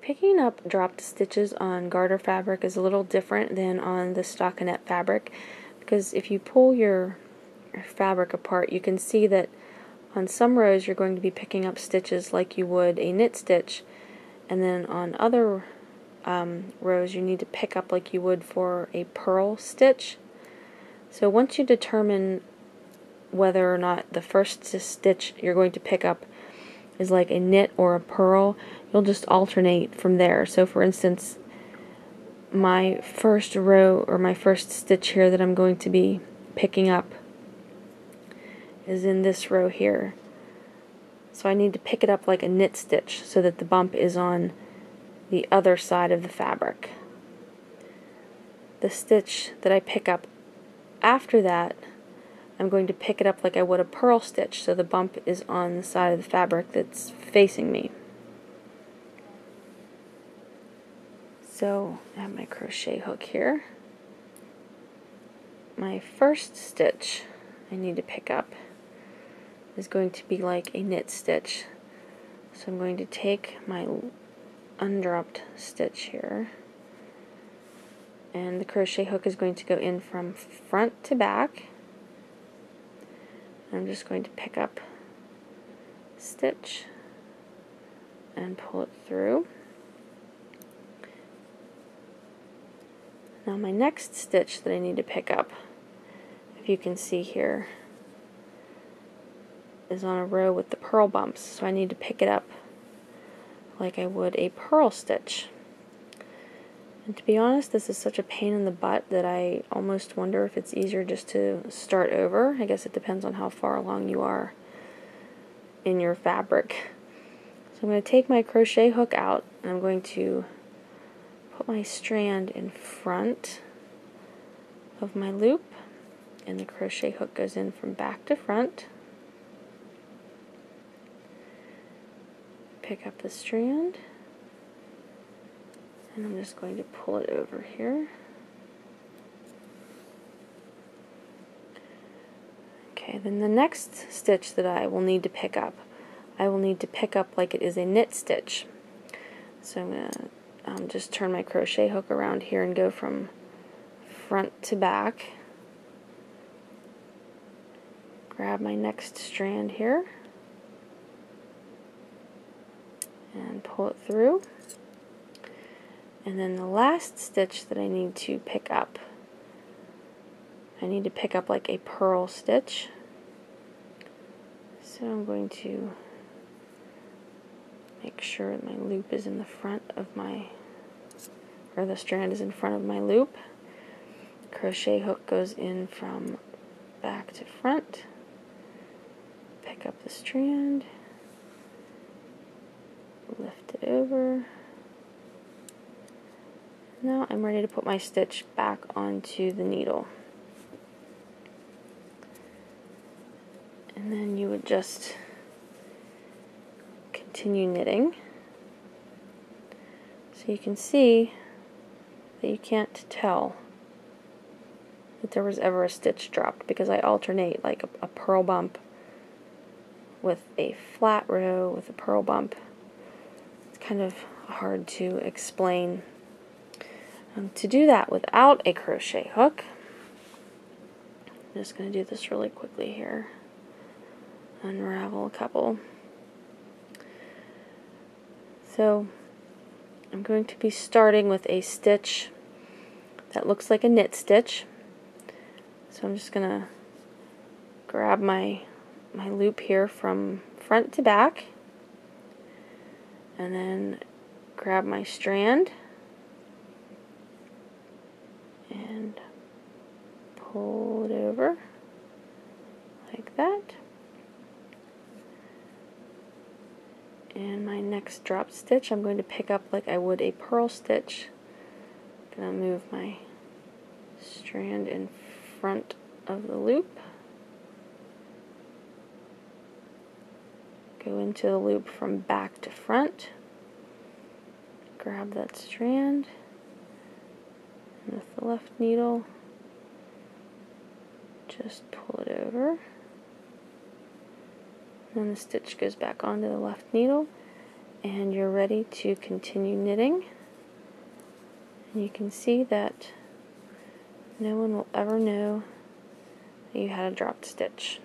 picking up dropped stitches on garter fabric is a little different than on the stockinette fabric, because if you pull your fabric apart, you can see that on some rows you're going to be picking up stitches like you would a knit stitch, and then on other rows you need to pick up like you would for a purl stitch. So once you determine whether or not the first stitch you're going to pick up is like a knit or a purl, you'll just alternate from there. So for instance, my first row or my first stitch here that I'm going to be picking up is in this row here. So I need to pick it up like a knit stitch so that the bump is on the other side of the fabric. The stitch that I pick up after that, I'm going to pick it up like I would a purl stitch, so the bump is on the side of the fabric that's facing me. So I have my crochet hook here. My first stitch I need to pick up is going to be like a knit stitch. So I'm going to take my undropped stitch here, and the crochet hook is going to go in from front to back. I'm just going to pick up stitch and pull it through. Now my next stitch that I need to pick up, if you can see here, is on a row with the purl bumps, so I need to pick it up like I would a purl stitch. And to be honest, this is such a pain in the butt that I almost wonder if it's easier just to start over. I guess it depends on how far along you are in your fabric. So I'm going to take my crochet hook out, and I'm going to put my strand in front of my loop, and the crochet hook goes in from back to front. Pick up the strand, and I'm just going to pull it over here. Okay, then the next stitch that I will need to pick up, I will need to pick up like it is a knit stitch. So I'm going to just turn my crochet hook around here and go from front to back. Grab my next strand here and pull it through. And then the last stitch that I need to pick up, I need to pick up like a purl stitch. So I'm going to make sure my loop is in the front of my, or the strand is in front of my loop. Crochet hook goes in from back to front. Pick up the strand, lift it over. Now I'm ready to put my stitch back onto the needle. And then you would just continue knitting. So you can see that you can't tell that there was ever a stitch dropped, because I alternate like a purl bump with a flat row with a purl bump. It's kind of hard to explain. To do that without a crochet hook, I'm just going to do this really quickly here. Unravel a couple. So I'm going to be starting with a stitch that looks like a knit stitch. So I'm just going to grab my loop here from front to back, and then grab my strand and pull it over like that. And my next drop stitch I'm going to pick up like I would a purl stitch. I'm going to move my strand in front of the loop, go into the loop from back to front, grab that strand, and with the left needle just pull it over. Then the stitch goes back onto the left needle, and you're ready to continue knitting. And you can see that no one will ever know that you had a dropped stitch.